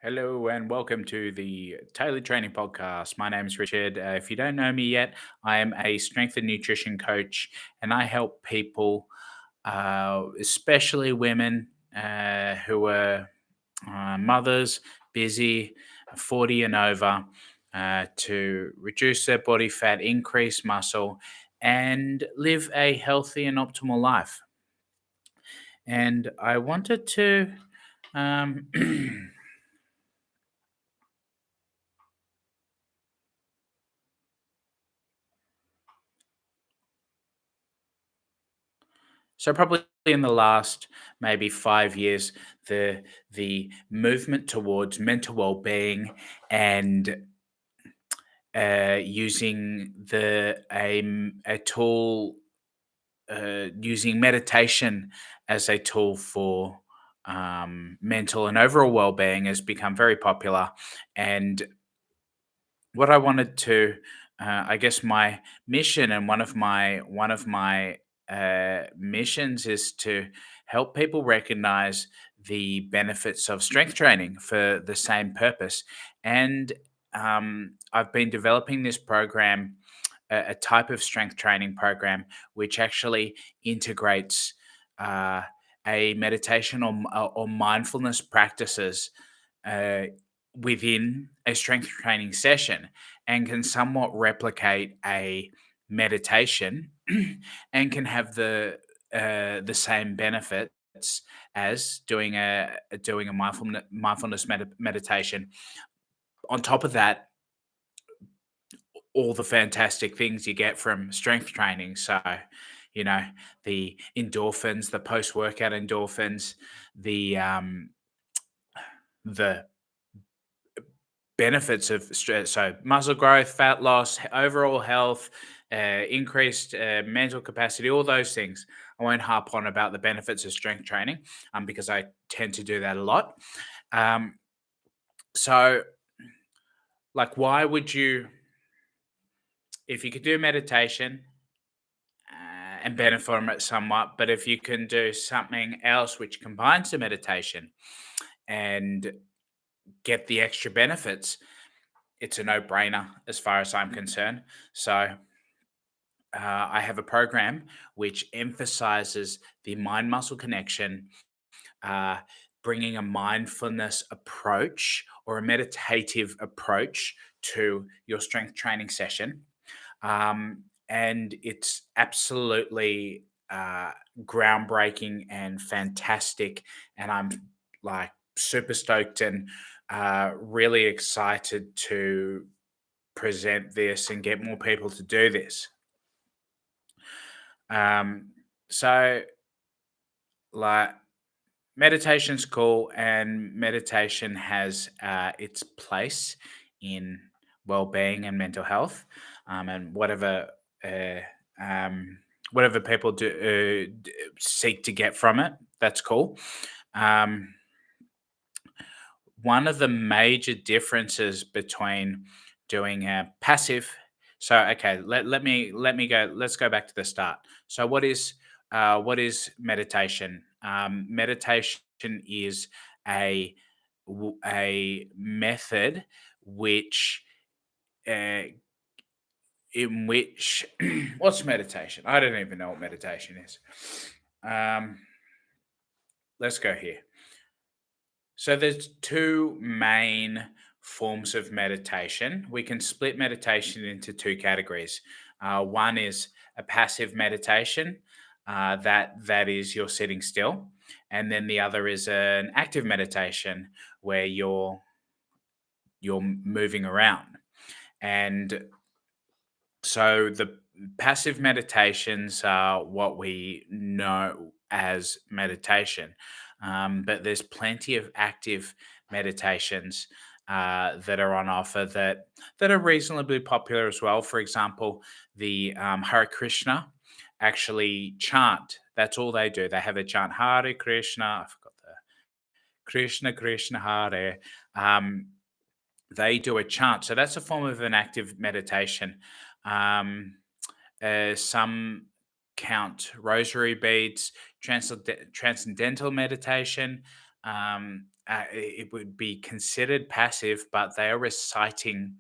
Hello and welcome to the Tailored Training Podcast. My name is Richard. If you don't know me yet, I am a strength and nutrition coach, and I help people, especially women who are mothers, busy, 40 and over, to reduce their body fat, increase muscle, and live a healthy and optimal life. And I wanted to. Um, So probably in the last maybe 5 years, the movement towards mental well-being and using a tool, using meditation as a tool for mental and overall well-being has become very popular. And what I wanted to, I guess, my mission and one of my missions is to help people recognize the benefits of strength training for the same purpose. And I've been developing this program, a type of strength training program, which actually integrates uh, a meditation or mindfulness practices uh, within a strength training session and can somewhat replicate a meditation and can have the same benefits as doing a mindfulness meditation. On top of that, all the fantastic things you get from strength training. So, you know, the endorphins, the post workout endorphins, the the benefits of stress, so muscle growth, fat loss, overall health, increased mental capacity, all those things. I won't harp on about the benefits of strength training, because I tend to do that a lot. Um, so, like, why would you, if you could do meditation and benefit from it somewhat, but if you can do something else which combines the meditation and get the extra benefits, it's a no brainer as far as I'm concerned. So, I have a program which emphasizes the mind muscle connection, uh, bringing a mindfulness approach or a meditative approach to your strength training session. And it's absolutely groundbreaking and fantastic. And I'm like super stoked and really excited to present this and get more people to do this. Um, so like meditation's cool, and meditation has its place in well-being and mental health, and uh, um, whatever people do seek to get from it. That's cool. Um, One of the major differences between doing a passive, so okay, let me go, let's go back to the start. So what is meditation? Meditation is a a method which uh, in which what's meditation? I don't even know what meditation is. um let's go here. So there's two main forms of meditation. We can split meditation into two categories. One is a passive meditation, that is you're sitting still, and then the other is an active meditation where you're moving around. And so the passive meditations are what we know as meditation, but there's plenty of active meditations that are on offer that are reasonably popular as well. For example, the Hare Krishna actually chant. That's all they do. They have a chant Hare Krishna. I forgot the Krishna Krishna Hare. Um, they do a chant. So that's a form of an active meditation. Um, some count rosary beads, transcendental meditation. it would be considered passive, but they are reciting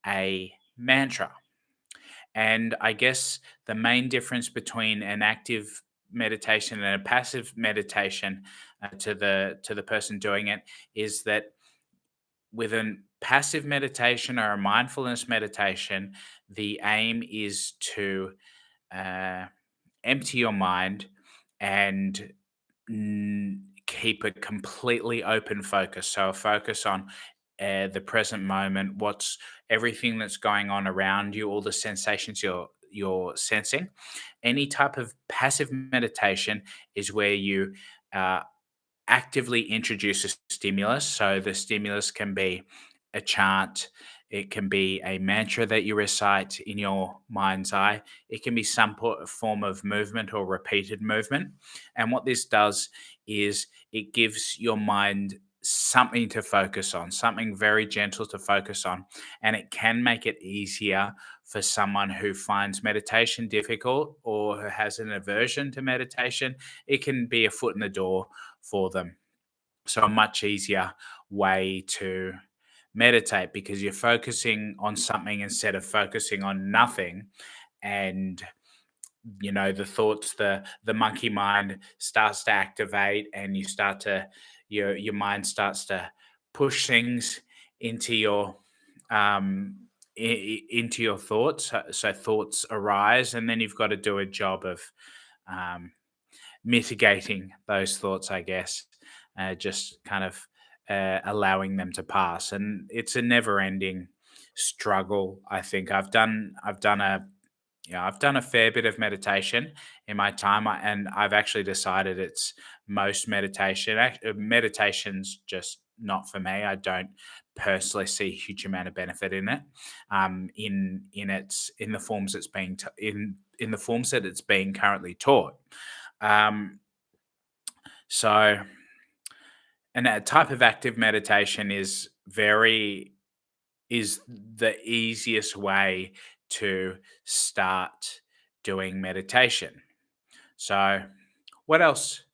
a mantra. And I guess the main difference between an active meditation and a passive meditation, to the person doing it, is that with a passive meditation or a mindfulness meditation, the aim is to uh, empty your mind and keep a completely open focus. So a focus on the present moment, what's everything that's going on around you, all the sensations you're sensing. Any type of passive meditation is where you uh, actively introduce a stimulus. So the stimulus can be a chant, it can be a mantra that you recite in your mind's eye, it can be some form of movement or repeated movement. And what this does is it gives your mind something to focus on, something very gentle to focus on. And it can make it easier for someone who finds meditation difficult or who has an aversion to meditation. It can be a foot in the door for them. So, a much easier way to meditate because you're focusing on something instead of focusing on nothing. And the thoughts, the monkey mind starts to activate, and you start to your mind starts to push things into your into your thoughts. So thoughts arise, and then you've got to do a job of um, mitigating those thoughts, I guess, just kind of allowing them to pass. And it's a never-ending struggle. I think I've done a fair bit of meditation in my time, and I've actually decided it's most meditation. Meditation's just not for me. I don't personally see a huge amount of benefit in it, in the forms it's being in the forms that it's being currently taught. Um, so, and that type of active meditation is the easiest way to start doing meditation. So, what else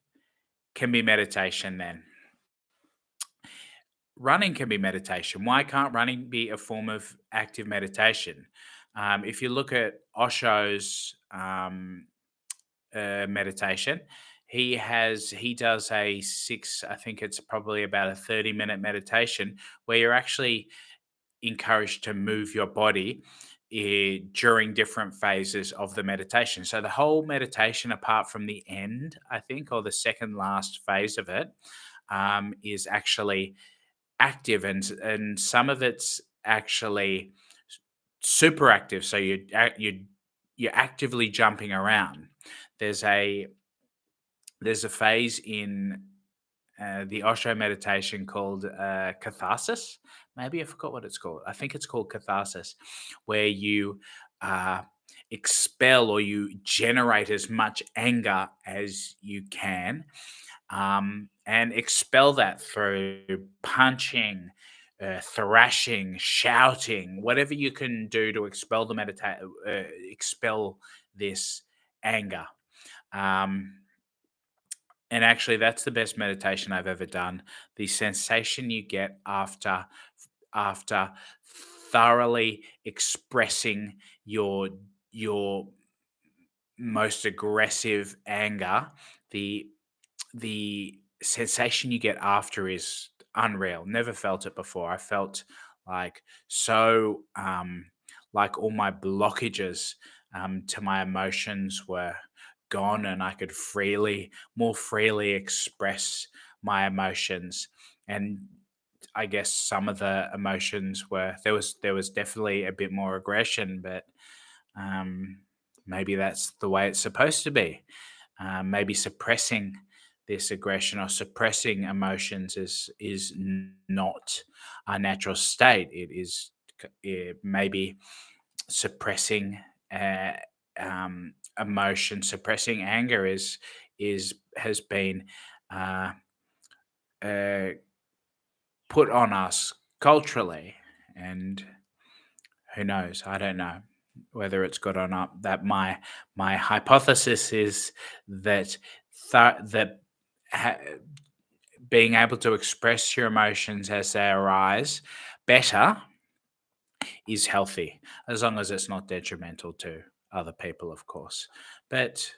can be meditation then? Running can be meditation. Why can't running be a form of active meditation? If you look at Osho's meditation, he does a six. I think it's probably about a 30-minute meditation where you're actually encouraged to move your body during different phases of the meditation. So the whole meditation, apart from the end, I think, or the second last phase of it, is actually active, and some of it's actually super active. So you're actively jumping around. There's a there's a phase in the Osho meditation called catharsis. Maybe I forgot what it's called. I think it's called catharsis, where you uh, expel or you generate as much anger as you can, and expel that through punching, thrashing, shouting, whatever you can do to expel this anger. Um, and actually, that's the best meditation I've ever done. The sensation you get after thoroughly expressing your your most aggressive anger, the the sensation you get after is unreal. Never felt it before. I felt like so like all my blockages to my emotions were gone, and I could more freely express my emotions. And I guess some of the emotions were there was definitely a bit more aggression, but um, maybe that's the way it's supposed to be. Maybe suppressing this aggression or suppressing emotions is not our natural state. Maybe suppressing uh, emotion, suppressing anger is has been uh, uh, put on us culturally, and who knows? I don't know whether it's good or not. That my hypothesis is that that ha- being able to express your emotions as they arise better is healthy, as long as it's not detrimental to other people, of course. But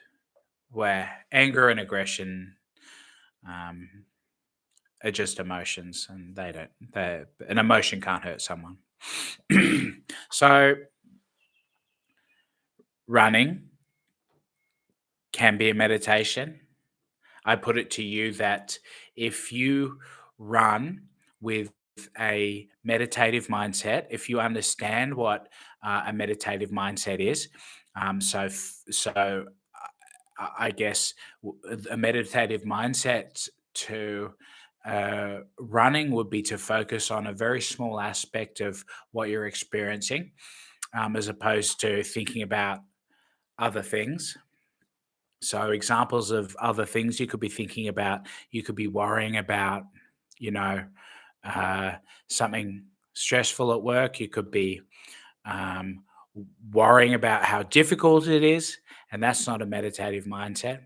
where anger and aggression um, are just emotions, and they don't. An emotion can't hurt someone. So running can be a meditation. I put it to you that if you run with a meditative mindset, if you understand what a meditative mindset is, so I guess a meditative mindset to running would be to focus on a very small aspect of what you're experiencing, as opposed to thinking about other things. So examples of other things you could be thinking about, you could be worrying about, you know, uh, something stressful at work. You could be um, worrying about how difficult it is, and that's not a meditative mindset.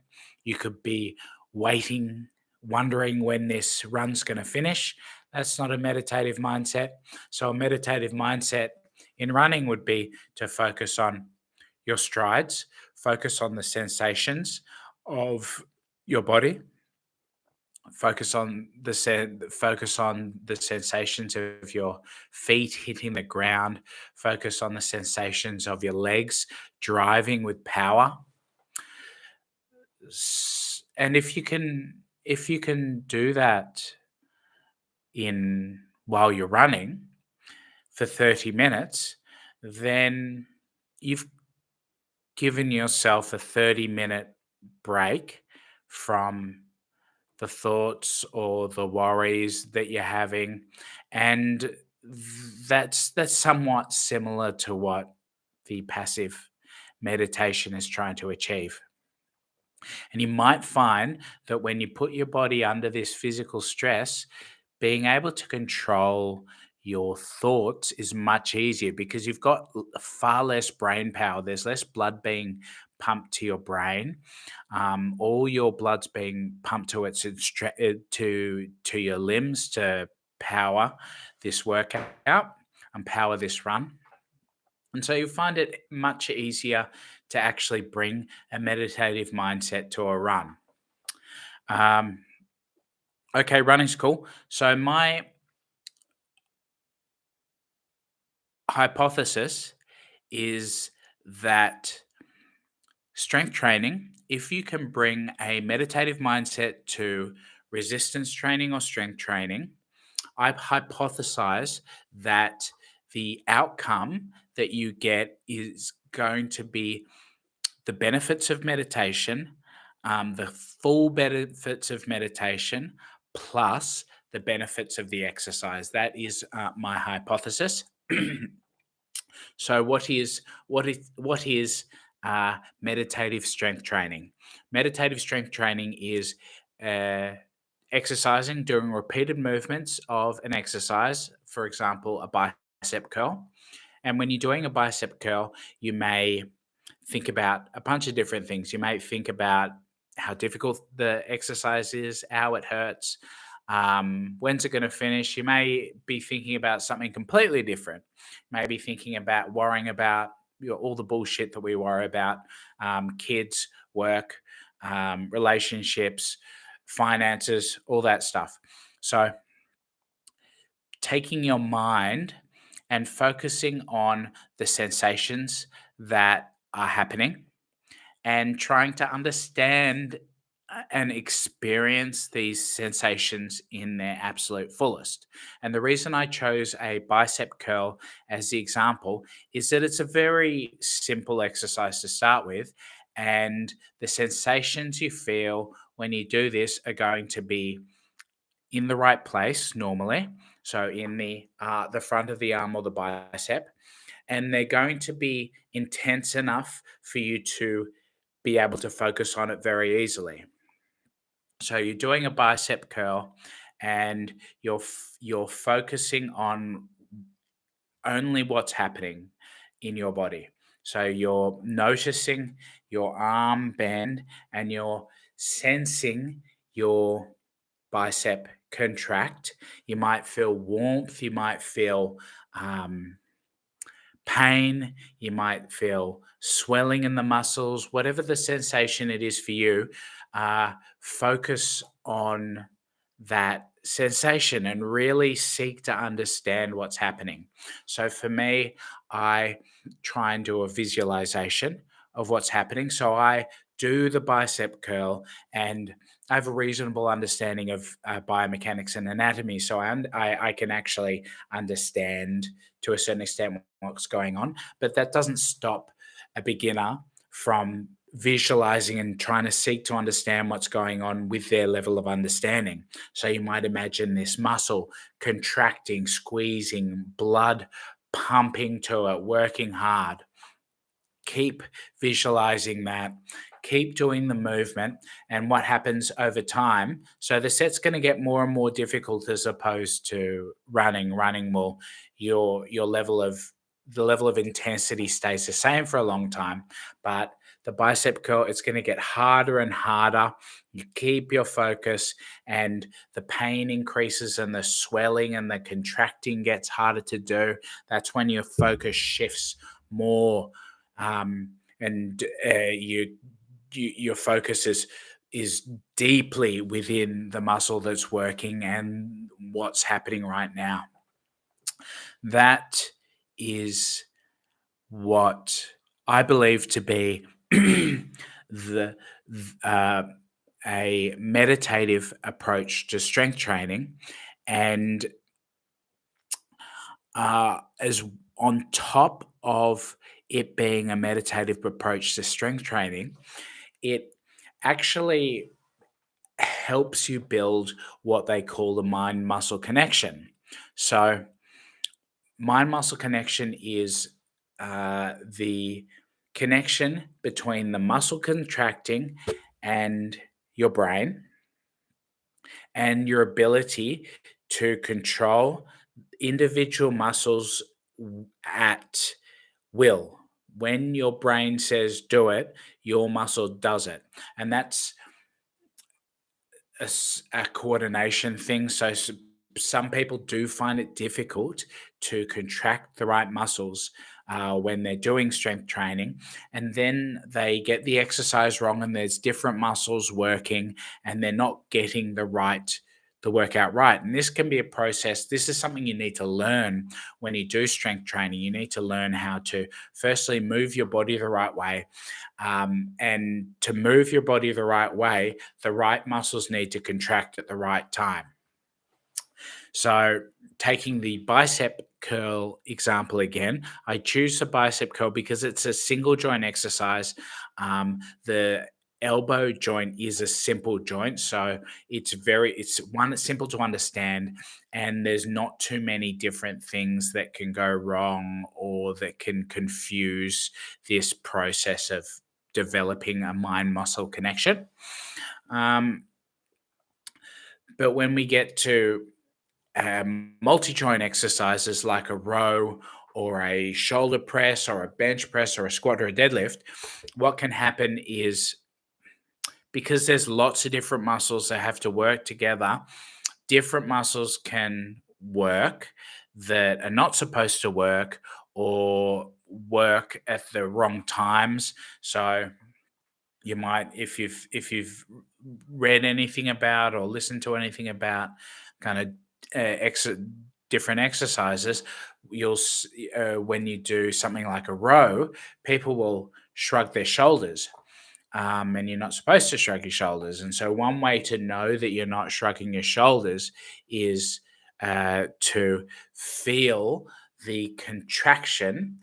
You could be waiting, wondering when this run's going to finish. That's not a meditative mindset. So, a meditative mindset in running would be to focus on your strides, focus on the sensations of your body, focus on the sensations of your feet hitting the ground, focus on the sensations of your legs driving with power. And if you can do that in while you're running for 30 minutes, then you've given yourself a 30-minute break from the thoughts or the worries that you're having, and that's somewhat similar to what the passive meditation is trying to achieve. And you might find that when you put your body under this physical stress, being able to control your thoughts is much easier because you've got far less brain power. There's less blood being pumped to your brain. All your blood's being pumped to to your limbs to power this workout and power this run. And so you find it much easier to actually bring a meditative mindset to a run. Um, okay, running's cool. So my hypothesis is that strength training, if you can bring a meditative mindset to resistance training or strength training, I hypothesize that the outcome that you get is going to be the benefits of meditation, the full benefits of meditation, plus the benefits of the exercise. That is my hypothesis. So, what is meditative strength training? Meditative strength training is uh, exercising, doing repeated movements of an exercise. For example, a bicep curl. And when you're doing a bicep curl, you may think about a bunch of different things. You may think about how difficult the exercise is, how it hurts, when's it going to finish. You may be thinking about something completely different. Maybe thinking about worrying about all the bullshit that we worry about, kids, work, relationships, finances, all that stuff. So, taking your mind and focusing on the sensations that are happening and trying to understand and experience these sensations in their absolute fullest. And the reason I chose a bicep curl as the example is that it's a very simple exercise to start with. And the sensations you feel when you do this are going to be in the right place normally. So in the front of the arm or the bicep, and they're going to be intense enough for you to be able to focus on it very easily. So you're doing a bicep curl and you're focusing on only what's happening in your body. So you're noticing your arm bend and you're sensing your bicep contract. You might feel warmth, you might feel um, pain, you might feel swelling in the muscles, whatever the sensation it is for you, focus on that sensation and really seek to understand what's happening. So for me, I try and do a visualization of what's happening. So I do the bicep curl and I have a reasonable understanding of biomechanics and anatomy. So I can actually understand to a certain extent what's going on, but that doesn't stop a beginner from visualizing and trying to seek to understand what's going on with their level of understanding. So you might imagine this muscle contracting, squeezing, blood pumping to it, working hard. Keep visualizing that. Keep doing the movement and what happens over time. So the set's going to get more and more difficult as opposed to running. Running will your level of the level of intensity stays the same for a long time, but the bicep curl, it's going to get harder and harder. You keep your focus and the pain increases and the swelling and the contracting gets harder to do. That's when your focus shifts more, and your focus is deeply within the muscle that's working and what's happening right now. That is what I believe to be the uh, a meditative approach to strength training, and as on top of it being a meditative approach to strength training, it actually helps you build what they call the mind muscle connection. So, mind muscle connection is the connection between the muscle contracting and your brain and your ability to control individual muscles at will. When your brain says do it, your muscle does it. And that's a coordination thing. So some people do find it difficult to contract the right muscles when they're doing strength training, and then they get the exercise wrong, and there's different muscles working, and they're not getting the workout right. And this can be a process. This is something you need to learn when you do strength training. You need to learn how to firstly move your body the right way, and to move your body the right way, the right muscles need to contract at the right time. So, taking the bicep curl example again, I choose the bicep curl because it's a single joint exercise. The elbow joint is a simple joint, so it's simple to understand, and there's not too many different things that can go wrong or that can confuse this process of developing a mind muscle connection. Um, but when we get to multi-joint exercises like a row or a shoulder press or a bench press or a squat or a deadlift, what can happen is, because there's lots of different muscles that have to work together, different muscles can work that are not supposed to work or work at the wrong times. So you might, if you've read anything about or listened to anything about kind of ex- different exercises, when you do something like a row, people will shrug their shoulders, and you're not supposed to shrug your shoulders. And so one way to know that you're not shrugging your shoulders is to feel the contraction,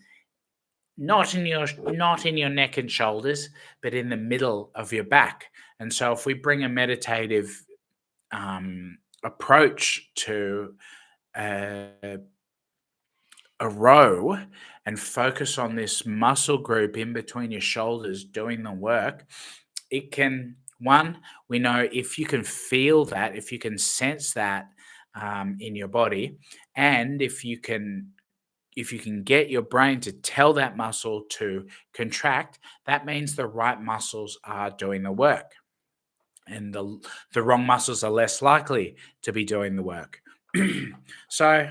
not in your neck and shoulders, but in the middle of your back. And so if we bring a meditative approach to uh, a row and focus on this muscle group in between your shoulders doing the work, it can, one, we know if you can feel that, if you can sense that in your body, and if you can get your brain to tell that muscle to contract, that means the right muscles are doing the work. and the wrong muscles are less likely to be doing the work. So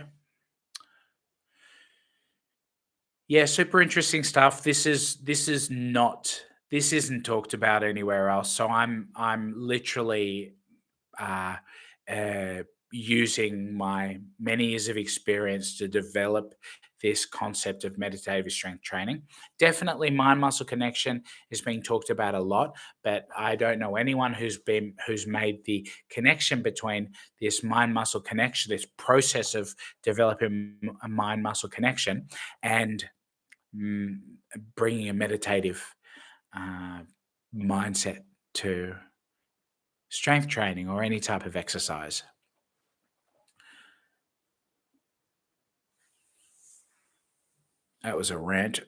yeah, super interesting stuff. This isn't talked about anywhere else. So I'm literally uh, uh, using my many years of experience to develop this concept of meditative strength training. Definitely, mind muscle connection is being talked about a lot, but I don't know anyone who's made the connection between this mind muscle connection, this process of developing a mind muscle connection, and mm, bringing a meditative uh, mindset to strength training or any type of exercise. That was a rant.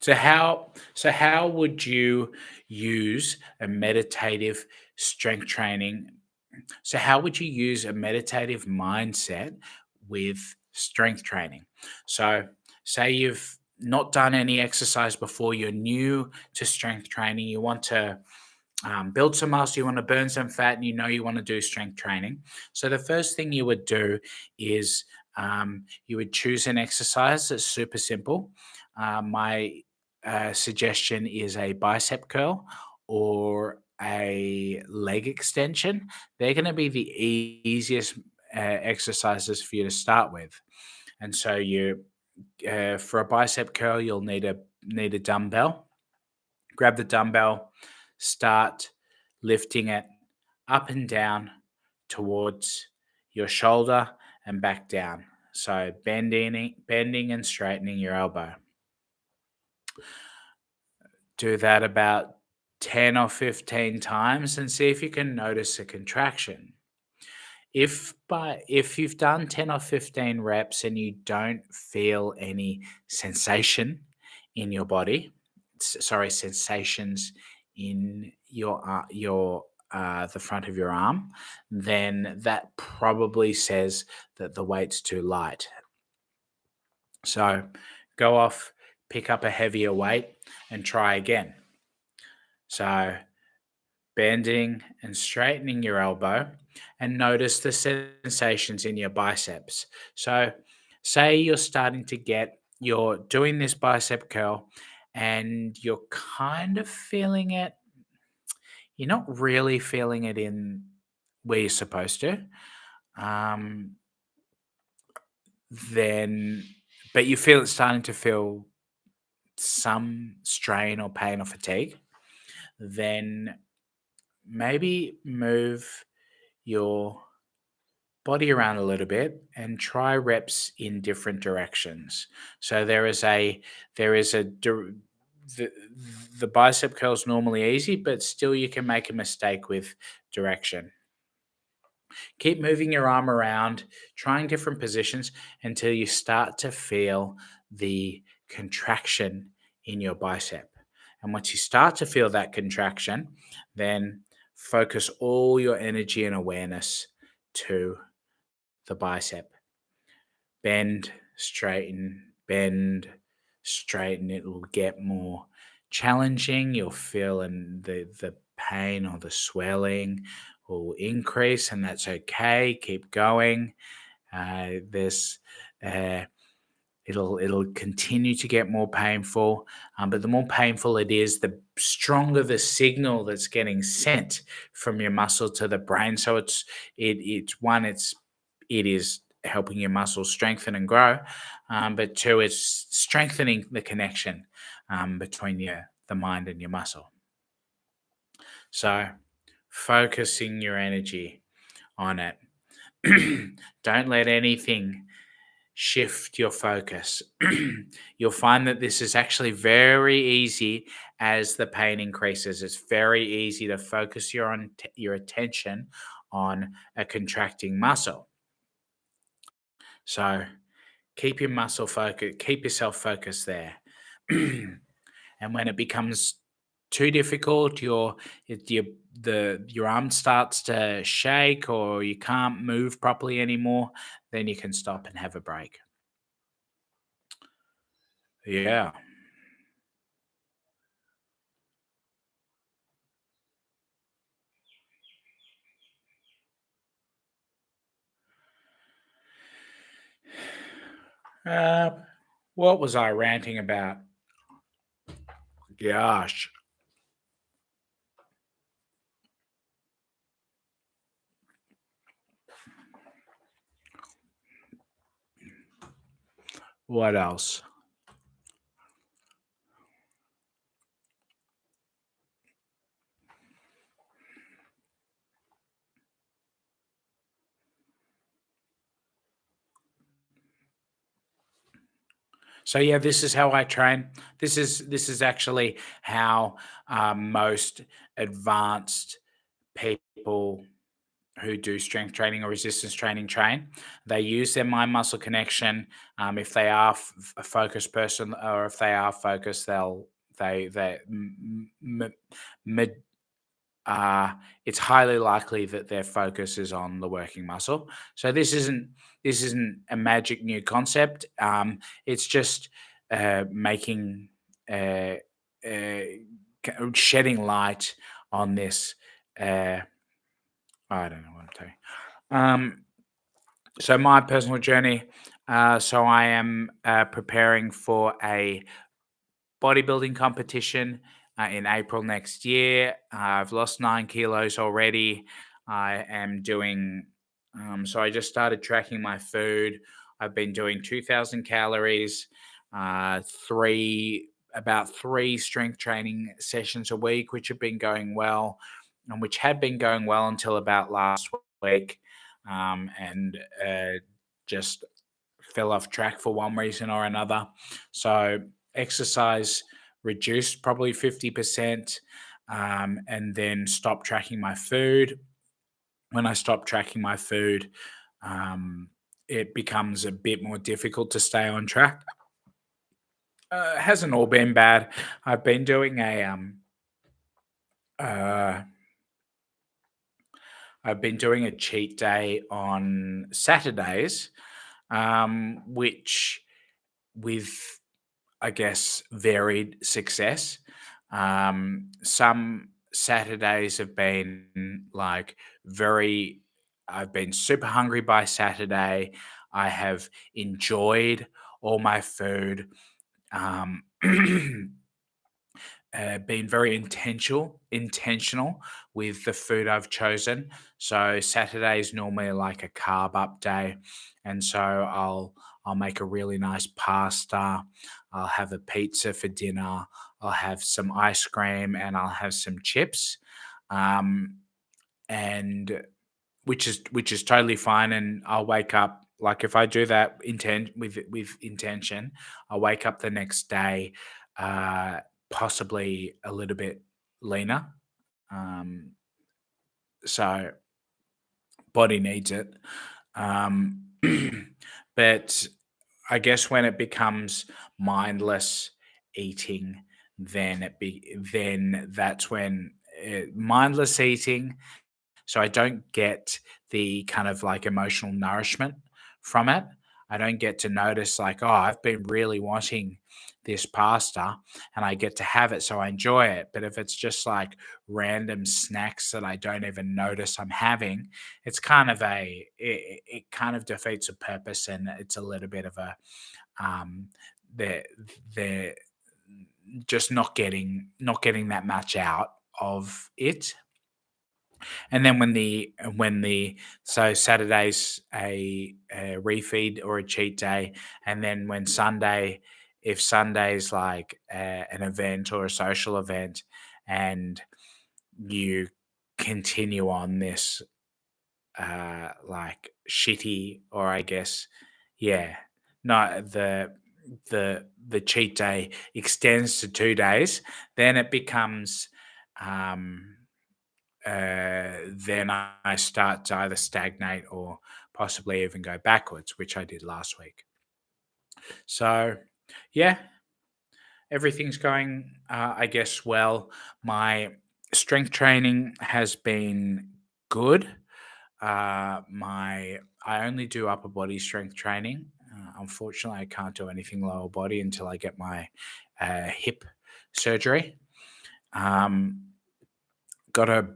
So how would you use a meditative strength training? So how would you use a meditative mindset with strength training? So say you've not done any exercise before, you're new to strength training, you want to build some muscle, you want to burn some fat, and you know you want to do strength training. So the first thing you would do is you would choose an exercise that's super simple. My suggestion is a bicep curl or a leg extension. They're going to be the easiest exercises for you to start with. And so you, for a bicep curl, you'll need a dumbbell. Grab the dumbbell, start lifting it up and down towards your shoulder and back down. So bending and straightening your elbow. Do that about 10 or 15 times and see if you can notice a contraction. If you've done 10 or 15 reps and you don't feel any sensation in your body, sorry, sensations in your the front of your arm, then that probably says that the weight's too light. So go off, pick up a heavier weight, and try again. So bending and straightening your elbow, and notice the sensations in your biceps. So, say you're doing this bicep curl and you're kind of feeling it, you're not really feeling it in where you're supposed to. Um, then, but you feel it's starting to feel some strain or pain or fatigue, then maybe move your body around a little bit and try reps in different directions. So there is a the, the bicep curl is normally easy, but still you can make a mistake with direction. Keep moving your arm around, trying different positions until you start to feel the contraction in your bicep. And once you start to feel that contraction, then focus all your energy and awareness to the bicep. Bend, straighten. It will get more challenging. You'll feel the pain or the swelling will increase, and that's okay. Keep going. This uh, it'll continue to get more painful, but the more painful it is, the stronger the signal that's getting sent from your muscle to the brain. So it is helping your muscles strengthen and grow, but two, it's strengthening the connection between the mind and your muscle. So focusing your energy on it. Don't let anything shift your focus. You'll find that this is actually very easy as the pain increases. It's very easy to focus your attention on a contracting muscle. So keep yourself focused there. And when it becomes too difficult, your arm starts to shake or you can't move properly anymore, then you can stop and have a break. Yeah. Uh, what was I ranting about? Gosh, what else? So yeah, this is how I train. This is actually how most advanced people who do strength training or resistance training train. They use their mind muscle connection. If they are a focused person, or if they are focused, they uh, it's highly likely that their focus is on the working muscle. So this isn't a magic new concept. It's just making uh, uh, shedding light on this. Uh, I don't know what I'm saying. Um, so my personal journey. So I am preparing for a bodybuilding competition in April next year. I've lost 9 kilos already. I am doing, so I just started tracking my food. I've been doing 2,000 calories, uh, three, about three strength training sessions a week, which have been going well, and which had been going well until about last week. And just fell off track for one reason or another. So exercise reduced probably 50%, and then stopped tracking my food. When I stopped tracking my food, um, it becomes a bit more difficult to stay on track. It hasn't all been bad. I've been doing uh, I've been doing a cheat day on Saturdays, which with, I guess, varied success. Some Saturdays have been like very, I've been super hungry by Saturday. I have enjoyed all my food. Um, been very intentional with the food I've chosen. So Saturday is normally like a carb up day, and so I'll make a really nice pasta. I'll have a pizza for dinner. I'll have some ice cream, and I'll have some chips. Um, and which is totally fine. And I'll wake up, like, if I do that with intention, I'll wake up the next day, uh, possibly a little bit leaner. Um, so body needs it. Um, but I guess when it becomes mindless eating, then that's when mindless eating, so I don't get the kind of like emotional nourishment from it. I don't get to notice, like, oh, I've been really wanting this pasta and I get to have it. So I enjoy it. But if it's just like random snacks that I don't even notice I'm having, it's kind of it kind of defeats the purpose, and it's a little bit of a, um, they're, they're just not getting that much out of it. And then when the so Saturday's a refeed or a cheat day, and then when Sunday, if Sunday's like an event or a social event, and you continue on this like shitty, or I guess, yeah, no, the cheat day extends to 2 days, then it becomes um then I start to either stagnate or possibly even go backwards, which I did last week. So, yeah, everything's going, I guess, well. My strength training has been good. My I only do upper body strength training. Unfortunately, I can't do anything lower body until I get my hip surgery. Um, got a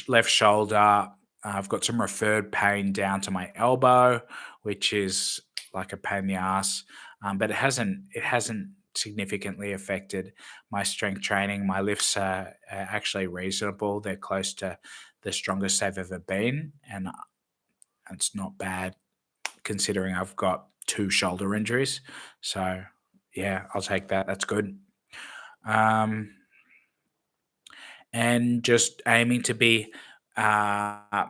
left shoulder. I've got some referred pain down to my elbow, which is like a pain in the ass, but it hasn't significantly affected my strength training. My lifts are actually reasonable. They're close to the strongest they've ever been, and it's not bad considering I've got two shoulder injuries. So yeah, I'll take that. That's good. Um, and just aiming to be uh,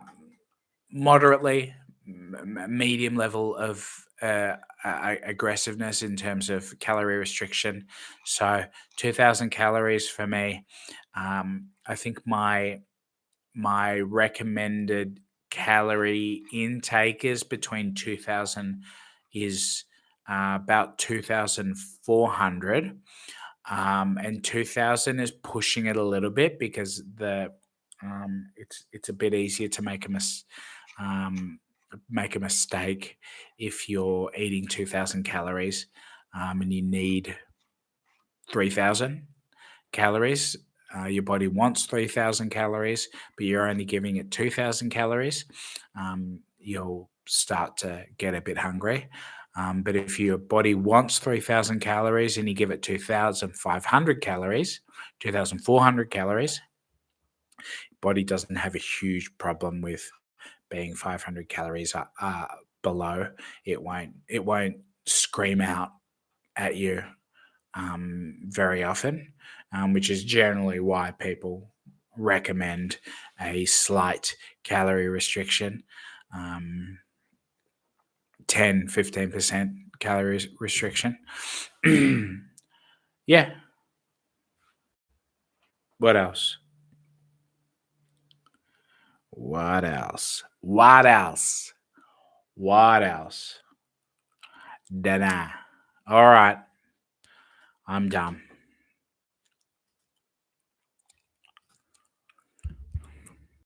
moderately medium level of aggressiveness in terms of calorie restriction. So 2000 calories for me. I think my recommended calorie intake is between 2000 is about 2400, and 2000 is pushing it a little bit because it's a bit easier to um, make a mistake if you're eating 2000 calories, and you need 3000 calories. Your body wants 3000 calories, but you're only giving it 2000 calories. You'll start to get a bit hungry. But if your body wants 3000 calories and you give it 2500 calories, 2400 calories, body doesn't have a huge problem with being 500 calories below. It won't scream out at you very often, which is generally why people recommend a slight calorie restriction, um, 10-15% calorie restriction. Yeah. What else? What else? What else? What else? Da All right. I'm done.